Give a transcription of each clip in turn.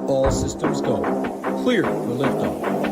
All systems go. Clear for liftoff.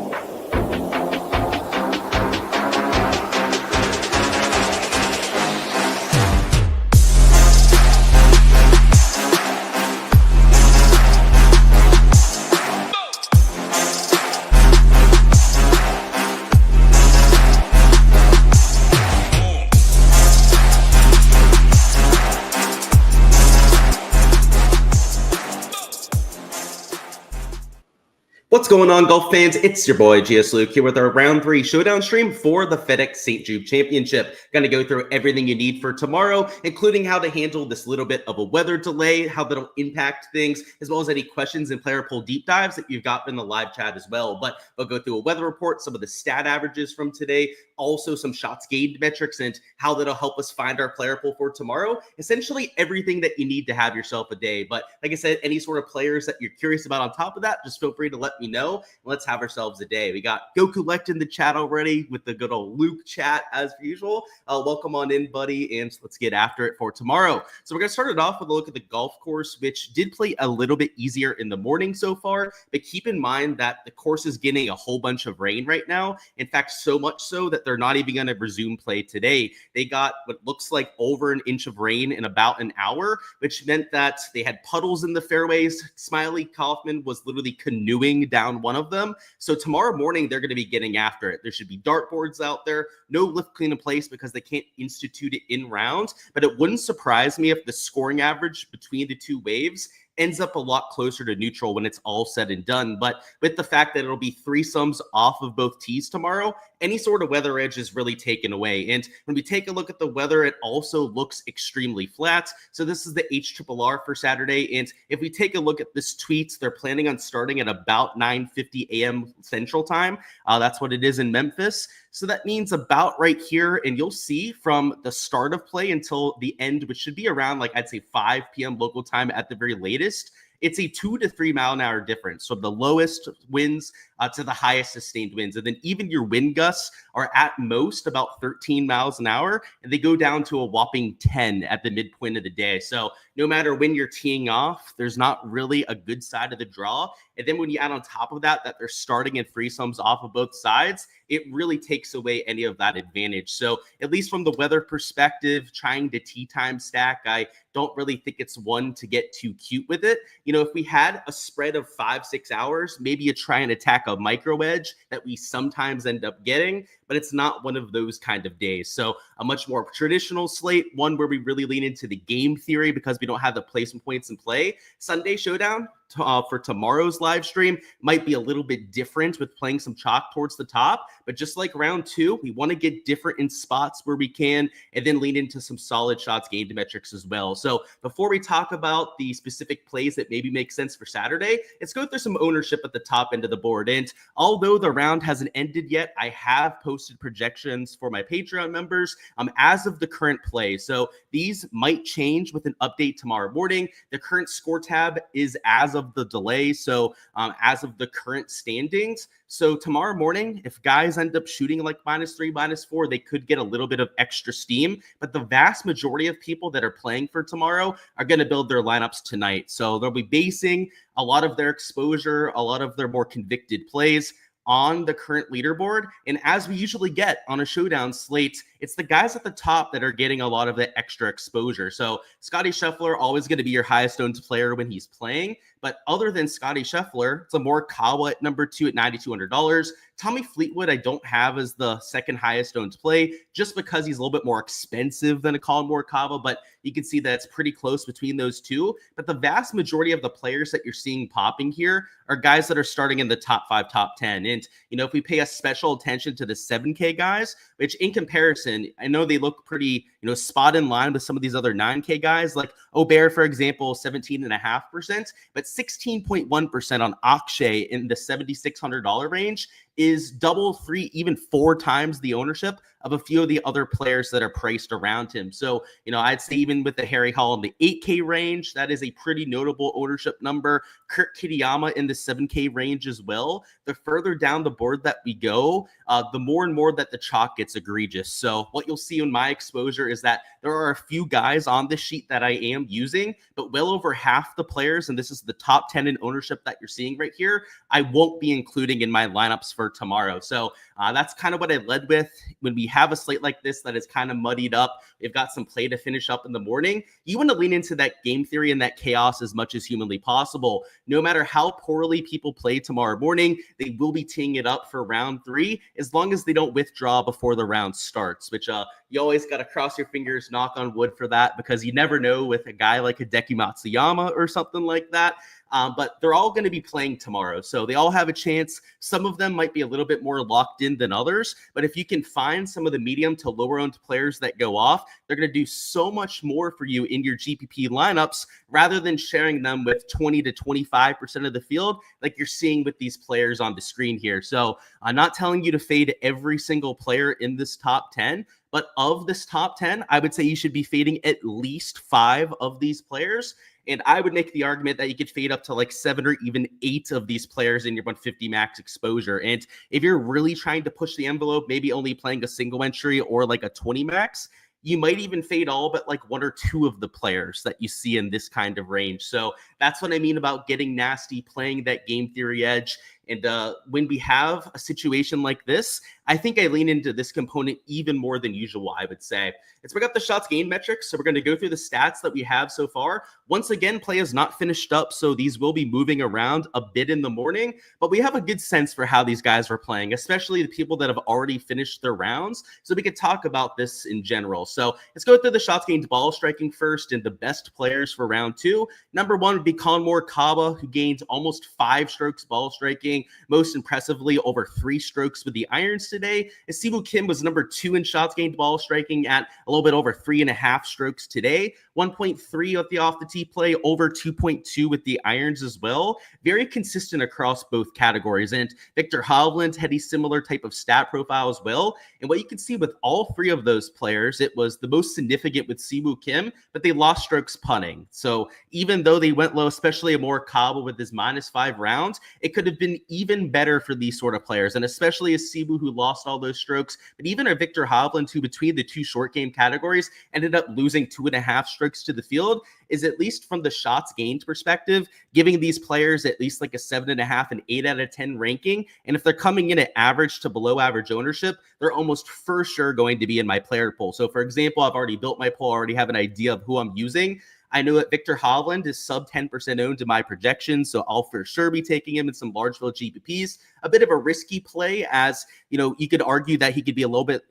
What's going on, golf fans? It's your boy, GS Luke, here with our Round 3 Showdown stream for the FedEx St. Jude Championship. Going to go through everything you need for tomorrow, including how to handle this little bit of a weather delay, how that'll impact things, as well as any questions and player pool deep dives that you've got in the live chat as well. But we'll go through a weather report, some of the stat averages from today, also some shots gained metrics, and how that'll help us find our player pool for tomorrow. Essentially everything that you need to have yourself a day. But like I said, any sort of players that you're curious about on top of that, just feel free to let me know. Let's have ourselves a day. We got Go Collect in the chat already with the good old Luke chat as usual. Welcome on in, buddy, and let's get after it for tomorrow. So we're going to start it off with a look at the golf course, which did play a little bit easier in the morning so far, but keep in mind that the course is getting a whole bunch of rain right now. In fact, so much so that they're not even going to resume play today. They got what looks like over an inch of rain in about an hour, which meant that they had puddles in the fairways. Smiley Kaufman was literally canoeing down one of them. So tomorrow morning, they're going to be getting after it. There should be dartboards out there, no lift clean in place because they can't institute it in round, but it wouldn't surprise me if the scoring average between the two waves ends up a lot closer to neutral when it's all said and done. But with the fact that it'll be threesomes off of both tees tomorrow, any sort of weather edge is really taken away. And when we take a look at the weather, it also looks extremely flat. So this is the HRRR for Saturday. And if we take a look at this tweet, they're planning on starting at about 9:50 a.m. Central Time. That's what it is in Memphis. So that means about right here, and you'll see from the start of play until the end, which should be around, like, I'd say 5 p.m. local time at the very latest, it's a 2 to 3 mile an hour difference from the lowest winds to the highest sustained winds. And then even your wind gusts are at most about 13 miles an hour, and they go down to a whopping 10 at the midpoint of the day. So no matter when you're teeing off, there's not really a good side of the draw. And then when you add on top of that, that they're starting in threesomes off of both sides, it really takes away any of that advantage. So at least from the weather perspective, trying to tee time stack, I don't really think it's one to get too cute with it. You know, if we had a spread of 5-6 hours, maybe you try and attack a micro edge that we sometimes end up getting, but it's not one of those kind of days. So a much more traditional slate, one where we really lean into the game theory because we don't have the placement points in play. Sunday Showdown for tomorrow's live stream might be a little bit different with playing some chalk towards the top, but just like round 2, we want to get different in spots where we can and then lean into some solid shots gained metrics as well. So before we talk about the specific plays that maybe make sense for Saturday, let's go through some ownership at the top end of the board. And although the round hasn't ended yet, I have posted projections for my Patreon members as of the current play. So these might change with an update tomorrow morning. The current score tab is as of the delay. So as of the current standings. So tomorrow morning, if guys end up shooting like -3, -4, they could get a little bit of extra steam. But the vast majority of people that are playing for tomorrow are going to build their lineups tonight. So they'll be basing a lot of their exposure, a lot of their more convicted plays on the current leaderboard. And as we usually get on a showdown slate, it's the guys at the top that are getting a lot of the extra exposure. So Scotty Scheffler, always going to be your highest owned player when he's playing. But other than Scotty Scheffler, it's a Morikawa at number 2 at $9,200. Tommy Fleetwood, I don't have as the second highest owned play just because he's a little bit more expensive than a Colin Morikawa, but you can see that it's pretty close between those two. But the vast majority of the players that you're seeing popping here are guys that are starting in the top 5, top 10. And, you know, if we pay a special attention to the 7K guys, which in comparison, I know they look pretty, you know, spot in line with some of these other 9K guys, like Obear, for example, 17.5%, but 16.1% on Akshay in the $7,600 range. is double, three, even four times the ownership of a few of the other players that are priced around him. So, I'd say even with the Harry Hall in the 8K range, that is a pretty notable ownership number. Kurt Kitayama in the 7K range as well. The further down the board that we go, the more and more that the chalk gets egregious. So what you'll see in my exposure is that there are a few guys on this sheet that I am using, but well over half the players, and this is the top 10 in ownership that you're seeing right here, I won't be including in my lineups for tomorrow. So that's kind of what I led with. When we have a slate like this that is kind of muddied up, we've got some play to finish up in the morning, you want to lean into that game theory and that chaos as much as humanly possible. No matter how poorly people play tomorrow morning, they will be teeing it up for round 3 as long as they don't withdraw before the round starts, which you always got to cross your fingers, knock on wood for that, because you never know with a guy like Hideki Matsuyama or something like that. But they're all going to be playing tomorrow, so they all have a chance. Some of them might be a little bit more locked in than others, but if you can find some of the medium to lower-owned players that go off, they're going to do so much more for you in your GPP lineups rather than sharing them with 20 to 25% of the field like you're seeing with these players on the screen here. So I'm not telling you to fade every single player in this top 10, but of this top 10, I would say you should be fading at least 5 of these players. And I would make the argument that you could fade up to like 7 or even 8 of these players in your 150 max exposure. And if you're really trying to push the envelope, maybe only playing a single entry or like a 20 max, you might even fade all but like 1 or 2 of the players that you see in this kind of range. So that's what I mean about getting nasty, playing that game theory edge. And when we have a situation like this, I think I lean into this component even more than usual, I would say. Let's bring up the shots gained metrics. So we're going to go through the stats that we have so far. Once again, play is not finished up, so these will be moving around a bit in the morning, but we have a good sense for how these guys are playing, especially the people that have already finished their rounds. So we could talk about this in general. So let's go through the shots gained ball striking first and the best players for round 2. Number 1 would be Conmore Kaba, who gained almost 5 strokes ball striking. Most impressively, over 3 strokes with the irons today. Siwoo Kim was number 2 in shots gained ball striking at a little bit over 3.5 strokes today. 1.3 with the off the tee play, over 2.2 with the irons as well. Very consistent across both categories. And Victor Hovland had a similar type of stat profile as well. And what you can see with all 3 of those players, it was the most significant with Siwoo Kim, but they lost strokes putting. So even though they went low, especially a more Kaba with his -5 rounds, it could have been even better for these sort of players, and especially a Siwoo who lost all those strokes, but even a Victor Hovland who between the 2 short game categories ended up losing 2.5 strokes to the field, is at least from the shots gained perspective, giving these players at least like a 7.5 and 8 out of 10 ranking. And if they're coming in at average to below average ownership, they're almost for sure going to be in my player pool. So for example, I've already built my pool, I already have an idea of who I'm using. I know that Victor Hovland is sub 10% owned to my projections, so I'll for sure be taking him in some large field GPPs. A bit of a risky play, as you could argue that he could be a little bit,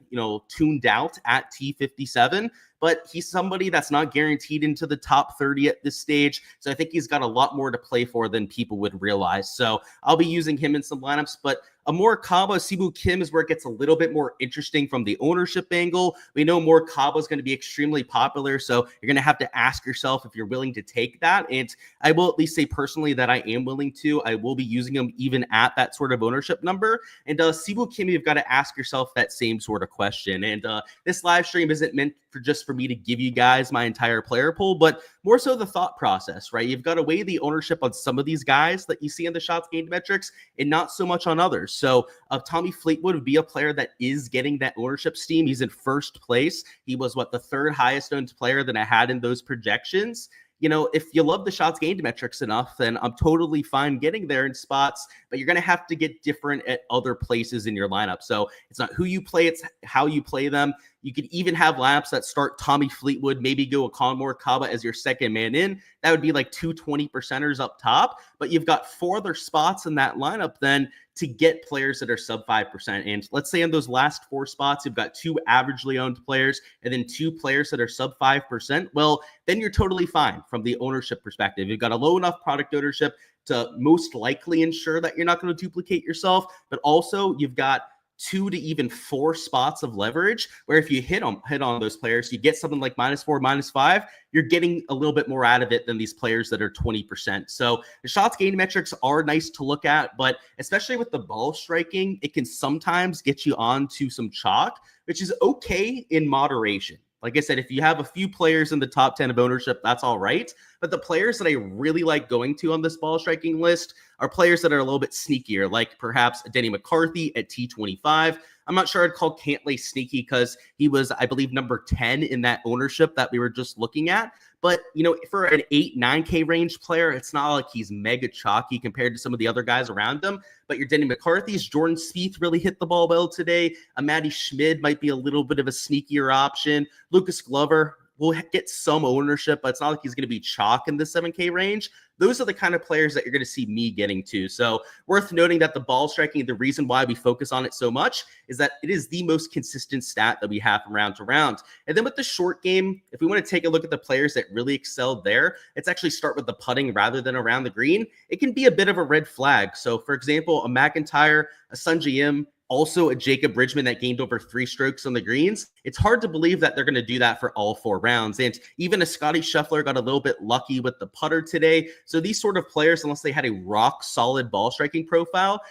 tuned out at T57, but he's somebody that's not guaranteed into the top 30 at this stage. So I think he's got a lot more to play for than people would realize. So I'll be using him in some lineups, but a more Kaba Siwoo Kim is where it gets a little bit more interesting from the ownership angle. We know more Kaba is going to be extremely popular, so you're going to have to ask yourself if you're willing to take that. And I will at least say personally that I am willing to. I will be using them even at that sort of ownership number. And Siwoo Kim, you've got to ask yourself that same sort of question. And this live stream isn't meant for me to give you guys my entire player pool, but more so the thought process, right? You've got to weigh the ownership on some of these guys that you see in the shots gained metrics and not so much on others. So Tommy Fleetwood would be a player that is getting that ownership steam. He's in first place. He was the 3rd highest owned player that I had in those projections. If you love the shots gained metrics enough, then I'm totally fine getting there in spots, but you're going to have to get different at other places in your lineup. So it's not who you play, it's how you play them. You could even have lineups that start Tommy Fleetwood, maybe go a Conmore Kaba as your second man in. That would be like 2 20%ers up top, but you've got 4 other spots in that lineup then to get players that are sub 5%. And let's say in those last 4 spots, you've got 2 averagely owned players and then 2 players that are sub 5%. Well, then you're totally fine from the ownership perspective. You've got a low enough product ownership to most likely ensure that you're not going to duplicate yourself, but also you've got 2 to even 4 spots of leverage, where if you hit on those players, you get something like -4, -5, you're getting a little bit more out of it than these players that are 20%. So the shots gained metrics are nice to look at, but especially with the ball striking, it can sometimes get you onto some chalk, which is okay in moderation. Like I said, if you have a few players in the top 10 of ownership, that's all right. But the players that I really like going to on this ball striking list are players that are a little bit sneakier, like perhaps Denny McCarthy at T25. I'm not sure I'd call Cantlay sneaky because he was, I believe, number 10 in that ownership that we were just looking at. But, for an 8, 9K range player, it's not like he's mega chalky compared to some of the other guys around him. But your Denny McCarthy's, Jordan Spieth really hit the ball well today. Matty Schmid might be a little bit of a sneakier option. Lucas Glover will get some ownership, but it's not like he's going to be chalk in the 7K range. Those are the kind of players that you're going to see me getting to. So worth noting that the ball striking, the reason why we focus on it so much is that it is the most consistent stat that we have from round to round. And then with the short game, if we want to take a look at the players that really excelled there, let's actually start with the putting rather than around the green. It can be a bit of a red flag. So for example, a McIntyre, a Sungjae Im, also a Jacob Bridgman that gained over 3 strokes on the greens. It's hard to believe that they're going to do that for all 4 rounds. And even a Scotty Scheffler got a little bit lucky with the putter today. So these sort of players, unless they had a rock solid ball striking profile,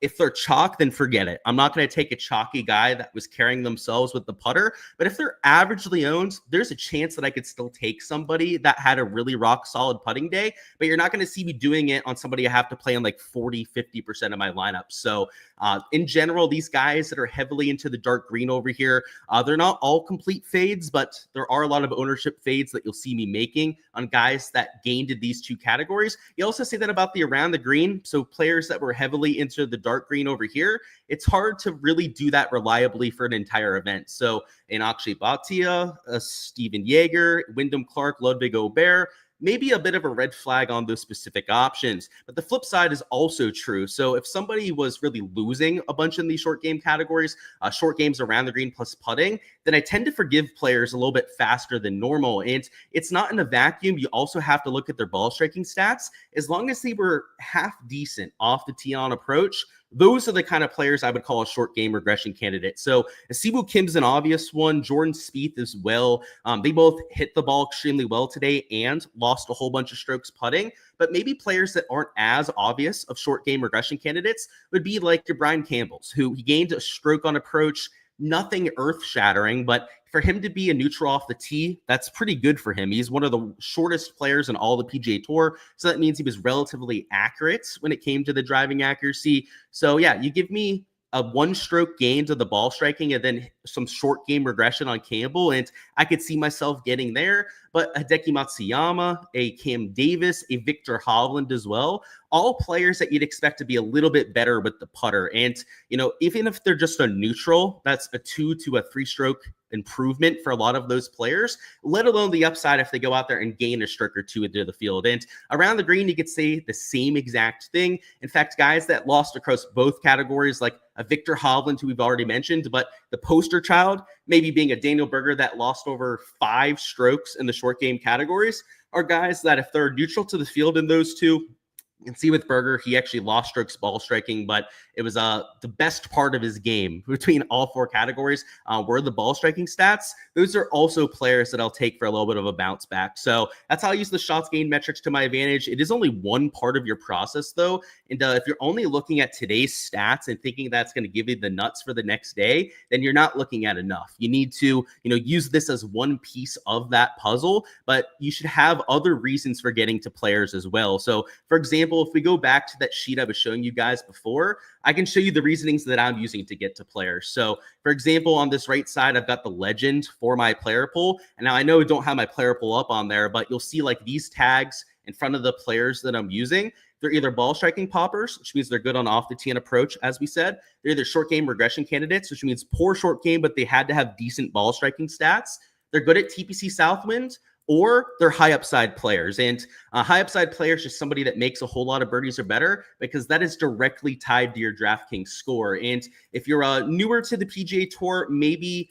if they're chalk, then forget it. I'm not going to take a chalky guy that was carrying themselves with the putter. But if they're averagely owned, there's a chance that I could still take somebody that had a really rock solid putting day. But you're not going to see me doing it on somebody I have to play on like 40, 50% of my lineup. So in general, these guys that are heavily into the dark green over here, they're not all complete fades, but there are a lot of ownership fades that you'll see me making on guys that gained in these 2 categories. You also see that about the around the green. So players that were heavily into the dark green over here, it's hard to really do that reliably for an entire event. So in Akshay Bhatia, Steven Yeager, Wyndham Clark, Ludwig Aubert, maybe a bit of a red flag on those specific options. But the flip side is also true. So if somebody was really losing a bunch in these short game categories, short games around the green plus putting, then I tend to forgive players a little bit faster than normal. And it's not in a vacuum. You also have to look at their ball striking stats. As long as they were half decent off the tee on approach, those are the kind of players I would call a short game regression candidate. So Siwoo Kim's an obvious one. Jordan Spieth as well. They both hit the ball extremely well today and lost a whole bunch of strokes putting. But maybe players that aren't as obvious of short game regression candidates would be like your Brian Campbell's, who he gained a stroke on approach, nothing earth shattering, but for him to be a neutral off the tee, that's pretty good for him. He's one of the shortest players in all the PGA Tour. So that means he was relatively accurate when it came to the driving accuracy. So yeah, you give me a 1-stroke gain to the ball striking and then some short game regression on Campbell, and I could see myself getting there. But Hideki Matsuyama, a Cam Davis, a Victor Hovland as well, all players that you'd expect to be a little bit better with the putter. And, even if they're just a neutral, that's a 2 to a 3-stroke improvement for a lot of those players, let alone the upside if they go out there and gain a stroke or 2 into the field. And around the green, you could say the same exact thing. In fact, guys that lost across both categories, like a Victor Hovland, who we've already mentioned, but the poster child, maybe being a Daniel Berger that lost over 5 strokes in the short game categories, are guys that if they're neutral to the field in those 2, you can see with Berger, he actually lost strokes ball striking, but it was the best part of his game between all 4 categories were the ball striking stats. Those are also players that I'll take for a little bit of a bounce back. So that's how I use the shots gained metrics to my advantage. It is only one part of your process, though. And if you're only looking at today's stats and thinking that's going to give you the nuts for the next day, then you're not looking at enough. You need to, use this as one piece of that puzzle, but you should have other reasons for getting to players as well. So, for example, if we go back to that sheet I was showing you guys before, I can show you the reasonings that I'm using to get to players. So, for example, on this right side, I've got the legend for my player pool. And now I know I don't have my player pool up on there, but you'll see like these tags in front of the players that I'm using. They're either ball striking poppers, which means they're good on off the tee and approach, as we said. They're either short game regression candidates, which means poor short game, but they had to have decent ball striking stats. They're good at TPC Southwind, or they're high upside players. And high upside players is somebody that makes a whole lot of birdies or better, because that is directly tied to your DraftKings score. And if you're newer to the PGA Tour, maybe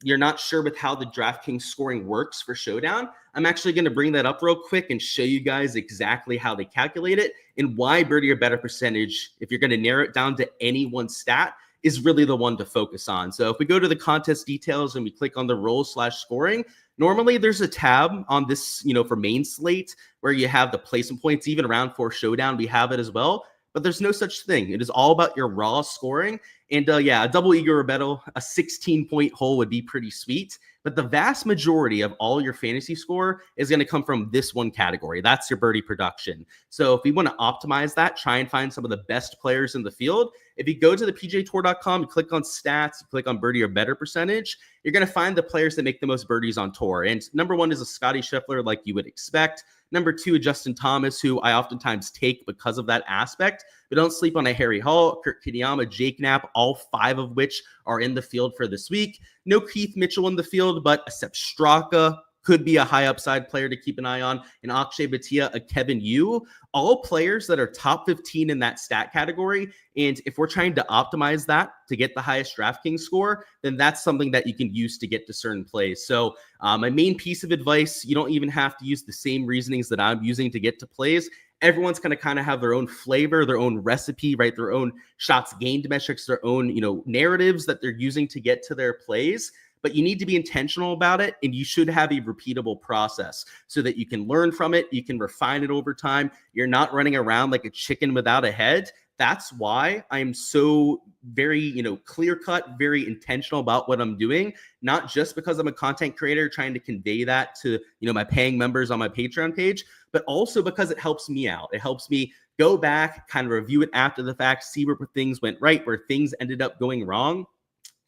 you're not sure with how the DraftKings scoring works for Showdown, I'm actually going to bring that up real quick and show you guys exactly how they calculate it and why birdie or better percentage, if you're going to narrow it down to any one stat, is really the one to focus on. So if we go to the contest details and we click on the roll/scoring, normally there's a tab on this, for main slate where you have the placement points. Even round 4 showdown, we have it as well. But there's no such thing. It is all about your raw scoring. And a double eagle rebuttal, a 16-point hole would be pretty sweet. But the vast majority of all your fantasy score is going to come from this one category. That's your birdie production. So if we want to optimize that, try and find some of the best players in the field. If you go to the PGAtour.com, you click on stats, you click on birdie or better percentage, you're going to find the players that make the most birdies on tour. And number 1 is a Scotty Scheffler, like you would expect. Number 2, Justin Thomas, who I oftentimes take because of that aspect. But don't sleep on a Harry Hall, Kurt Kitayama, Jake Knapp, all 5 of which are in the field for this week. No Keith Mitchell in the field, but a Sepp Straka could be a high upside player to keep an eye on. An Akshay Bhatia, a Kevin Yu, all players that are top 15 in that stat category. And if we're trying to optimize that to get the highest DraftKings score, then that's something that you can use to get to certain plays. So my main piece of advice, you don't even have to use the same reasonings that I'm using to get to plays. Everyone's going to kind of have their own flavor, their own recipe, right? Their own shots gained metrics, their own, narratives that they're using to get to their plays. But you need to be intentional about it, and you should have a repeatable process so that you can learn from it. You can refine it over time. You're not running around like a chicken without a head. That's why I'm so very, clear-cut, very intentional about what I'm doing, not just because I'm a content creator trying to convey that to, my paying members on my Patreon page, but also because it helps me out. It helps me go back, kind of review it after the fact, see where things went right, where things ended up going wrong.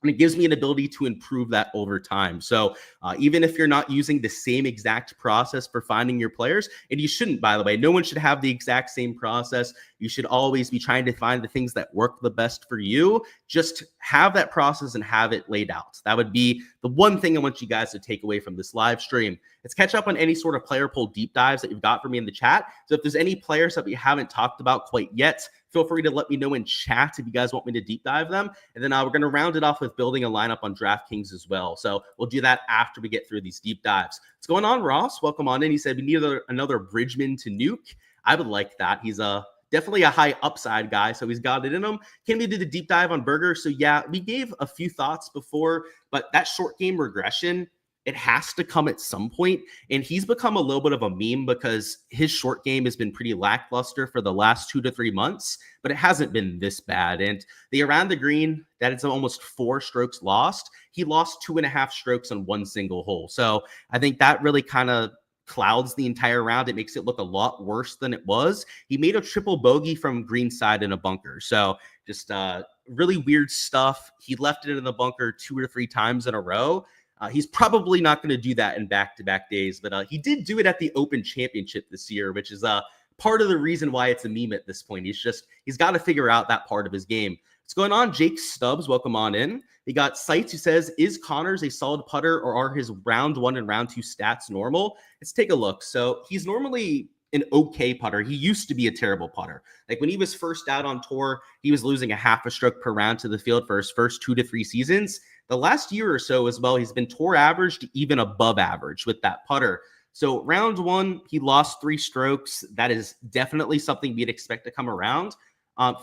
And it gives me an ability to improve that over time. So even if you're not using the same exact process for finding your players, and you shouldn't, by the way, no one should have the exact same process. You should always be trying to find the things that work the best for you. Just have that process and have it laid out. That would be the one thing I want you guys to take away from this live stream. Let's catch up on any sort of player poll deep dives that you've got for me in the chat. So if there's any players that we haven't talked about quite yet, feel free to let me know in chat if you guys want me to deep dive them. And then we're going to round it off with building a lineup on DraftKings as well. So we'll do that after we get through these deep dives. What's going on, Ross? Welcome on in. He said we need another Bridgman to nuke. I would like that. He's definitely a high upside guy, so he's got it in him. Can we do the deep dive on Berger? So yeah, we gave a few thoughts before, but that short game regression, it has to come at some point. And he's become a little bit of a meme because his short game has been pretty lackluster for the last 2 to 3 months, but it hasn't been this bad. And the around the green, that is almost 4 strokes lost. He lost 2.5 strokes on one single hole. So I think that really kind of clouds the entire round. It makes it look a lot worse than it was. He made a triple bogey from green side in a bunker. So just really weird stuff. He left it in the bunker 2 or 3 times in a row. He's probably not going to do that in back-to-back days, but he did do it at the Open Championship this year, which is part of the reason why it's a meme at this point. He's got to figure out that part of his game. What's going on? Jake Stubbs, welcome on in. We got Sites who says, is Connors a solid putter, or are his round 1 and round 2 stats normal? Let's take a look. So he's normally an okay putter. He used to be a terrible putter. Like when he was first out on tour, he was losing a half a stroke per round to the field for his first 2 to 3 seasons. The last year or so as well, he's been tour average to even above average with that putter. So round 1, he lost 3 strokes. That is definitely something we'd expect to come around.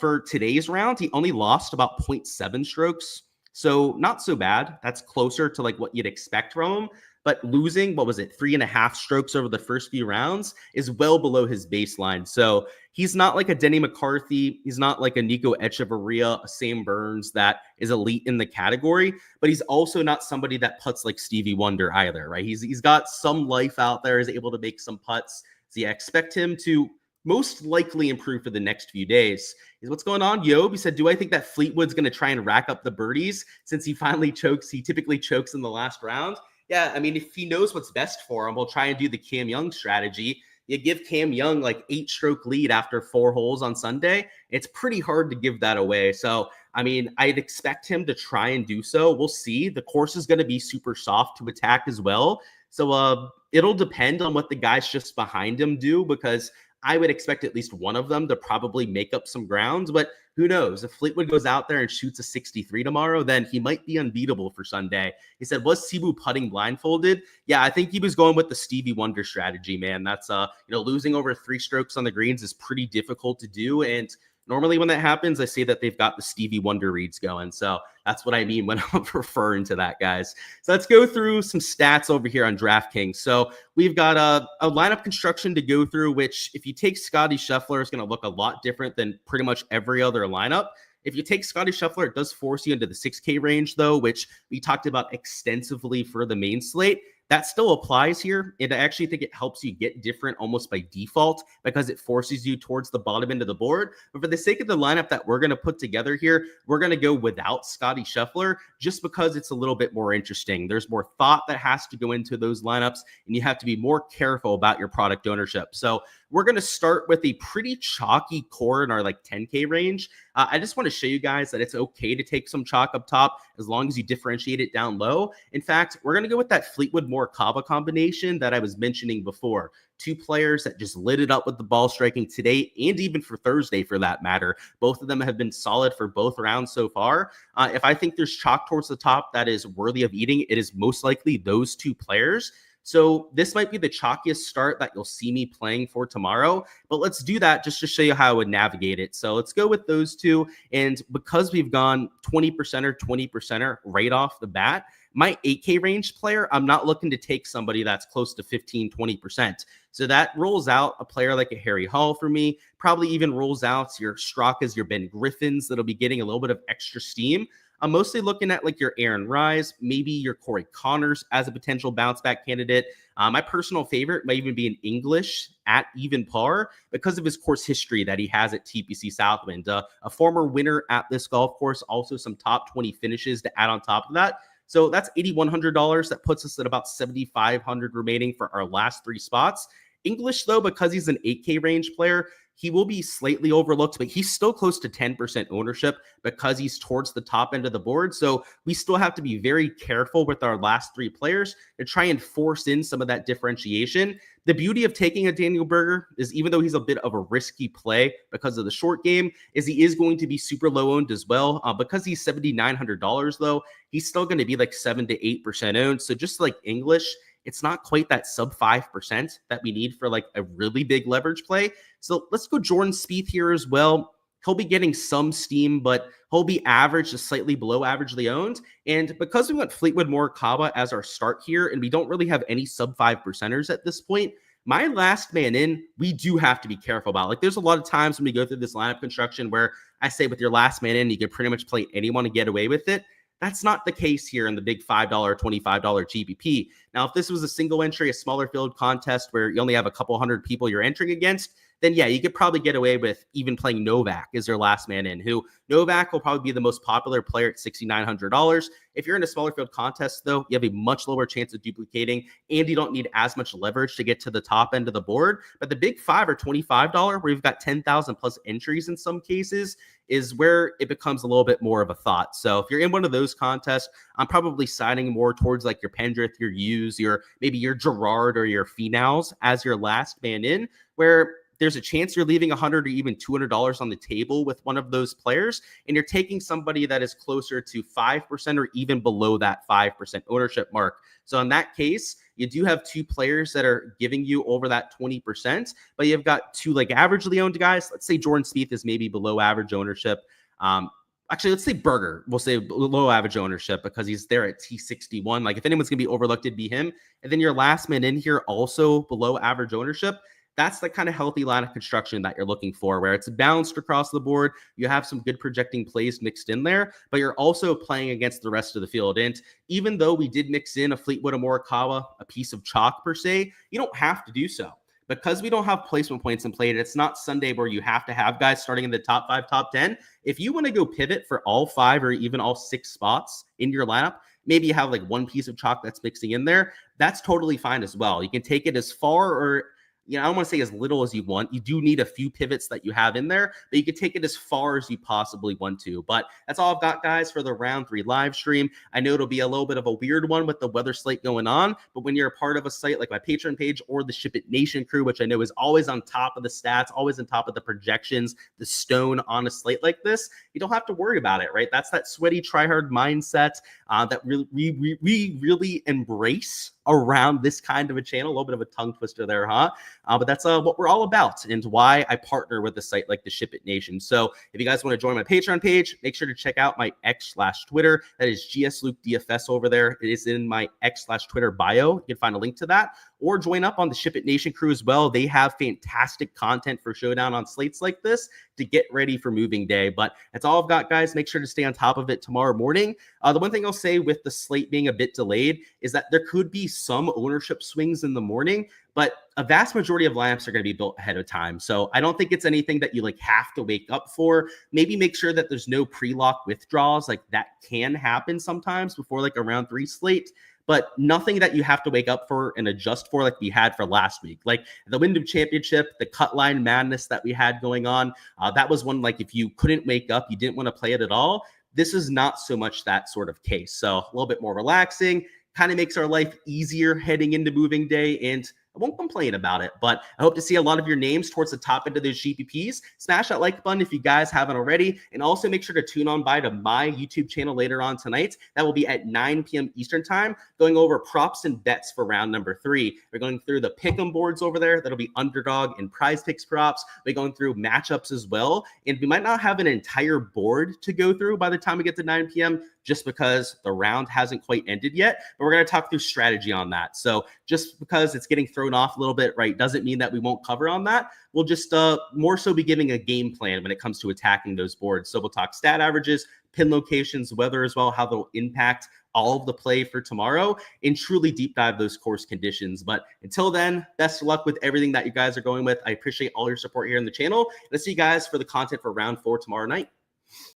For today's round, he only lost about 0.7 strokes. So not so bad. That's closer to like what you'd expect from him. But losing, 3.5 strokes over the first few rounds is well below his baseline. So he's not like a Denny McCarthy. He's not like a Nico Echeverria, a Sam Burns that is elite in the category. But he's also not somebody that putts like Stevie Wonder either, right? He's got some life out there, is able to make some putts. So yeah, expect him to most likely improve for the next few days. Is what's going on, Yob? He said, do I think that Fleetwood's going to try and rack up the birdies since he finally chokes? He typically chokes in the last round. Yeah, I mean, if he knows what's best for him, we'll try and do the Cam Young strategy. You give Cam Young like 8-stroke lead after 4 holes on Sunday. It's pretty hard to give that away. So, I mean, I'd expect him to try and do so. We'll see. The course is going to be super soft to attack as well. So it'll depend on what the guys just behind him do, because I would expect at least one of them to probably make up some grounds, but who knows? If Fleetwood goes out there and shoots a 63 tomorrow, then he might be unbeatable for Sunday. He said, was Sibu putting blindfolded? Yeah, I think he was going with the Stevie Wonder strategy, man. That's, losing over 3 strokes on the greens is pretty difficult to do. And Normally when that happens, I say that they've got the Stevie Wonder reads going. So that's what I mean when I'm referring to that, guys. So let's go through some stats over here on DraftKings. So we've got a lineup construction to go through, which if you take Scotty Scheffler, is going to look a lot different than pretty much every other lineup. If you take Scotty Scheffler, it does force you into the 6K range, though, which we talked about extensively for the main slate. That still applies here. And I actually think it helps you get different almost by default because it forces you towards the bottom end of the board. But for the sake of the lineup that we're going to put together here, we're going to go without Scotty Scheffler just because it's a little bit more interesting. There's more thought that has to go into those lineups, and you have to be more careful about your product ownership. So we're going to start with a pretty chalky core in our like 10K range. I just want to show you guys that it's okay to take some chalk up top as long as you differentiate it down low. In fact, we're going to go with that Fleetwood Morikawa combination that I was mentioning before. Two players that just lit it up with the ball striking today and even for Thursday for that matter. Both of them have been solid for both rounds so far. If I think there's chalk towards the top that is worthy of eating, it is most likely those two players. So this might be the chalkiest start that you'll see me playing for tomorrow, but let's do that just to show you how I would navigate it. So let's go with those two. And because we've gone 20% right off the bat, my 8K range player, I'm not looking to take somebody that's close to 15-20%. So that rolls out a player like a Harry Hall for me, probably even rolls out your Straka's, your Ben Griffins that'll be getting a little bit of extra steam. I'm mostly looking at like your Aaron Rise, maybe your Corey Connors as a potential bounce back candidate. My personal favorite might even be an English at even par because of his course history that he has at TPC Southwind. A former winner at this golf course, also some top 20 finishes to add on top of that. So that's $8,100. That puts us at about $7,500 remaining for our last three spots. English, though, because he's an 8K range player, he will be slightly overlooked, but he's still close to 10% ownership because he's towards the top end of the board. So we still have to be very careful with our last three players to try and force in some of that differentiation. The beauty of taking a Daniel Berger is even though he's a bit of a risky play because of the short game, is he is going to be super low owned as well. Because he's $7,900 though, he's still going to be like 7 to 8% owned. So just like English, it's not quite that sub 5% that we need for like a really big leverage play. So let's go Jordan Spieth here as well. He'll be getting some steam, but he'll be average to slightly below averagely owned. And because we went Fleetwood Morikawa as our start here, and we don't really have any sub 5%ers at this point, my last man in, we do have to be careful about. Like there's a lot of times when we go through this lineup construction where I say with your last man in, you can pretty much play anyone to get away with it. That's not the case here in the big $5, $25 GPP. Now, if this was a single entry, a smaller field contest where you only have a couple hundred people you're entering against, then yeah, you could probably get away with even playing Novak as your last man in, who Novak will probably be the most popular player at $6,900. If you're in a smaller field contest, though, you have a much lower chance of duplicating, and you don't need as much leverage to get to the top end of the board. But the big $5 or $25, where you've got 10,000 plus entries in some cases, is where it becomes a little bit more of a thought. So if you're in one of those contests, I'm probably siding more towards like your Pendrith, your Hughes, maybe your Gerard or your Finals as your last man in, where there's a chance you're leaving $100 or even $200 on the table with one of those players, and you're taking somebody that is closer to 5% or even below that 5% ownership mark. So in that case, you do have two players that are giving you over that 20%, but you've got two like averagely owned guys. Let's say Jordan Spieth is maybe below average ownership. Actually, let's say Berger. We'll say low average ownership because he's there at T61. Like if anyone's going to be overlooked, it'd be him. And then your last man in here also below average ownership. That's the kind of healthy line of construction that you're looking for, where it's balanced across the board. You have some good projecting plays mixed in there, but you're also playing against the rest of the field. And even though we did mix in a Fleetwood or Morikawa, a piece of chalk per se, you don't have to do so. Because we don't have placement points in play, it's not Sunday where you have to have guys starting in the top 5, top 10. If you want to go pivot for all 5 or even all 6 spots in your lineup, maybe you have like one piece of chalk that's mixing in there, that's totally fine as well. You can take it as far or I don't want to say as little as you want. You do need a few pivots that you have in there, but you can take it as far as you possibly want to. But that's all I've got, guys, for the round 3 live stream. I know it'll be a little bit of a weird one with the weather slate going on, but when you're a part of a site like my Patreon page or the SHIPIT Nation crew, which I know is always on top of the stats, always on top of the projections, the stone on a slate like this, you don't have to worry about it, right? That's that sweaty, try-hard mindset that we really embrace around this kind of a channel. A little bit of a tongue twister there, huh? But that's what we're all about and why I partner with a site like the SHIPIT Nation. So if you guys want to join my Patreon page, make sure to check out my X/Twitter. That is GSLukeDFS over there. It is in my X/Twitter bio. You can find a link to that, or join up on the SHIPIT Nation crew as well. They have fantastic content for Showdown on slates like this to get ready for moving day. But that's all I've got, guys. Make sure to stay on top of it tomorrow morning. The one thing I'll say with the slate being a bit delayed is that there could be some ownership swings in the morning, but a vast majority of lineups are going to be built ahead of time. So I don't think it's anything that you like have to wake up for. Maybe make sure that there's no pre-lock withdrawals. Like that can happen sometimes before like a round 3 slate, but nothing that you have to wake up for and adjust for like we had for last week. Like the Wyndham Championship, the cut line madness that we had going on, that was one like if you couldn't wake up, you didn't want to play it at all. This is not so much that sort of case. So a little bit more relaxing, kind of makes our life easier heading into moving day, and I won't complain about it, but I hope to see a lot of your names towards the top end of those GPPs. Smash that like button if you guys haven't already, and also make sure to tune on by to my YouTube channel later on tonight. That will be at 9 p.m. Eastern time, going over props and bets for round number 3. We're going through the pick'em boards over there. That'll be underdog and prize picks props. We're going through matchups as well, and we might not have an entire board to go through by the time we get to 9 p.m., just because the round hasn't quite ended yet, but we're going to talk through strategy on that. So just because it's getting thrown off a little bit, right, doesn't mean that we won't cover on that. We'll just more so be giving a game plan when it comes to attacking those boards. So we'll talk stat averages, pin locations, weather as well, how they'll impact all of the play for tomorrow, and truly deep dive those course conditions. But until then, best of luck with everything that you guys are going with. I appreciate all your support here on the channel, and I'll see you guys for the content for round 4 tomorrow night.